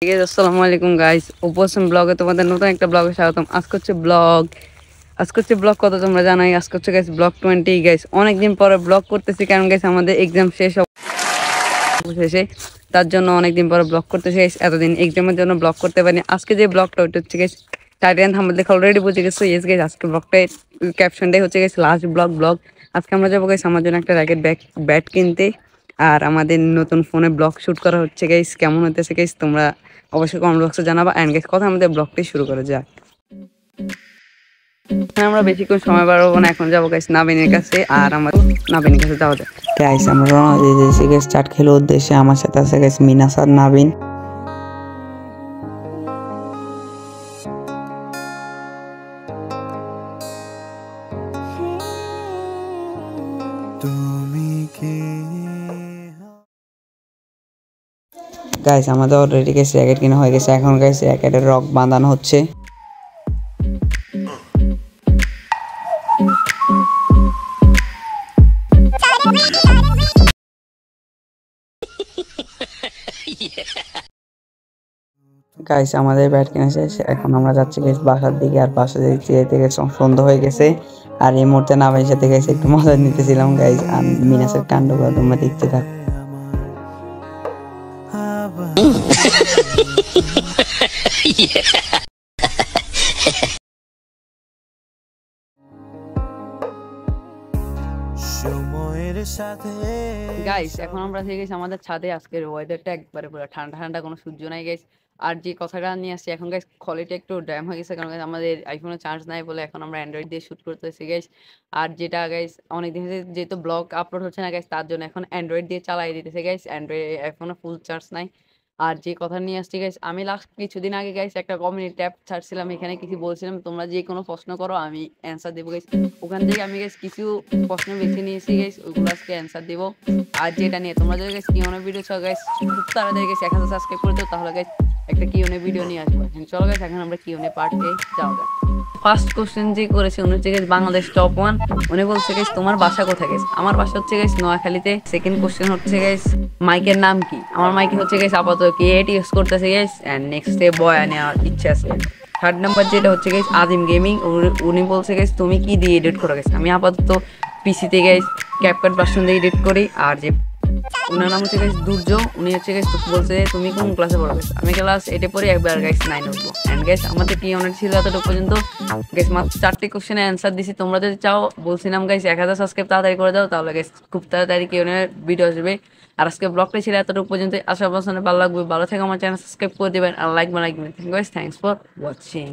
আসসালামু আলাইকুম গাইস, উপসম ব্লগে তোমাদের নতুন একটা ব্লগে স্বাগতম। আজকে হচ্ছে ব্লগ কত তোমরা জানাই। আজকে হচ্ছে গাইস ব্লগ 20 গাইস। অনেকদিন পরে ব্লগ করতেছি কারণ গাইস আমাদের এক্সাম শেষ শেষে, তার জন্য অনেকদিন পরে ব্লগ করতেছি গাইস। এতদিন এক্সামের জন্য ব্লগ করতে পারিনি। আজকে যে ব্লগটা ওইটা হচ্ছে গাইস টাইটেন থাম্বনেল দেখে অলরেডি বুঝে গেছো। ইয়েস গাইস, আজকে ব্লগটাই ক্যাপশনটাই হচ্ছে গাইস লাস্ট ব্লগ। আজকে আমরা যাবো গাইস আমার জন্য একটা র্যাকেট ব্যাট কিনতে। আর আমাদের নতুন ফোনে ব্লগ শুট করা হচ্ছে গাইস। কেমন হতেছে গাইস তোমরা অবশ্যই কমেন্ট বক্সে জানাবা। এন্ড গাইস কথা আমাদের ব্লগটি শুরু করা যাক। আমরা বেশিক্ষণ সময় বাড়াবো না, এখন যাবো গাইস নাবিনের কাছে। আর আমার নাবিনের কাছে যাওয়া যাক গাইস। আমরা রওনা দিয়ে দিয়েছি গাইস চাট খেলার উদ্দেশ্যে। আমার সাথে আছে গাইস মিনাস আর নাবিন। গাইস আমাদের অলরেডি গাইস র্যাকেট কিনা হয়ে গেছে। এখন গাইস র্যাকেটের রক বাঁধানো হচ্ছে। গাইস আমাদের ব্যাট কিনা শেষ। এখন আমরা যাচ্ছি গাইস বাসার দিকে। আর বাসা যেতে গেছে সন্ধ্যা হয়ে গেছে। আর এই মুহূর্তে নাবিনের সাথে গাইস একটু মজা নিতেছিলাম গাইস। আর মিনাসের কাণ্ডগুলো তোমরা দেখতে থাকো। গাইস এখন আমরা থেকে গেছি আমাদের ছাদে। আজকের ওয়েদারটা একবারে পুরো ঠান্ডা ঠান্ডা, কোনো সূর্য নাই গাইস। আর যে কথাটা নিয়ে আসছি এখন গাইস, কোয়ালিটি একটু ড্যাম হয়ে গেছে কারণ আমাদের আইফোনে চার্জ নাই বলে এখন আমরা অ্যান্ড্রয়েড দিয়ে শুট করতেছি গাইস। আর যেটা গাইস অনেকদিন যেহেতু ব্লগ আপলোড হচ্ছে না গাইস, তার জন্য এখন অ্যান্ড্রয়েড দিয়ে চালাই দিতেছে গাইস। অ্যান্ড্রয়েড আইফোনে ফুল চার্জ নাই। আর যে কথা নিয়ে আসছি গাইস, আমি লাস্ট কিছুদিন আগে গাইস একটা কমিউনিটি ট্যাব ছাড়ছিলাম, এখানে কিছু বলছিলাম তোমরা যে কোনো প্রশ্ন করো আমি অ্যান্সার দেবো গাইস। ওখান থেকে আমি গাইস কিছু প্রশ্ন বেছে নিয়েছি গাইস, ওইগুলো আজকে অ্যান্সার দেবো। আর যেটা নিয়ে তোমরা যদি গাইস কিউএনএ ভিডিও চাও গাইস, খুব তাড়াতাড়ি গাইস 1000 সাবস্ক্রাইব করে দাও, তাহলে গাইস একটা কিউএনএ ভিডিও নিয়ে আসবো। চলো গাইস এখন আমরা কিউএনএ পার্টে যাওয়া যাক। ফার্স্ট কোশ্চেন যে করেছে উনি হচ্ছে গাইস বাংলাদেশ টপ 1। উনি বলছে গাইস তোমার বাসা কোথায় গাইস? আমার বাসা হচ্ছে গাইস নোয়াখালীতে। সেকেন্ড কোশ্চেন হচ্ছে গাইস মাইকের নাম কি? আমার মাইকে হচ্ছে গাইস আপাতত K8 ইউজ করতেছে গাইস। এন্ড নেক্সট এ বয় নেওয়ার ইচ্ছা আছে। থার্ড নাম্বার যেটা হচ্ছে গাইস আজিম গেমিং। উনি বলছে গাইস তুমি কি দিয়ে এডিট করো গাইস? আমি আপাতত পিসিতে গাইস ক্যাপকাট ভার্সন দিয়ে এডিট করি। আর যে ওনার নাম হচ্ছে গাইস দুর্য, উনি হচ্ছে গাইস বলছে তুমি কোন ক্লাসে পড়ো গাইস? আমি ক্লাস 8 পড়ি, একবার গাইস 9 উঠবো। এন্ড গাইস আমাদের কি অনেক ছিল এতটুকু পর্যন্ত গাইস। মাত্র 4টি কোশ্চেনে অ্যান্সার দিছি। তোমরা যদি চাও বলছিলাম গাইস 1000 সাবস্ক্রাইব তাড়াতাড়ি করে দাও, তাহলে গাইস খুব তাড়াতাড়ি কেউ ভিডিও আসবে। আর আজকে ব্লগটা ছিল এতটুকু পর্যন্ত। আশা করছি ভালো লাগবে। ভালো থেকে আমার চ্যানেল সাবস্ক্রাইব করে দিবেন আর লাইক বানাইবেন। Thanks for watching.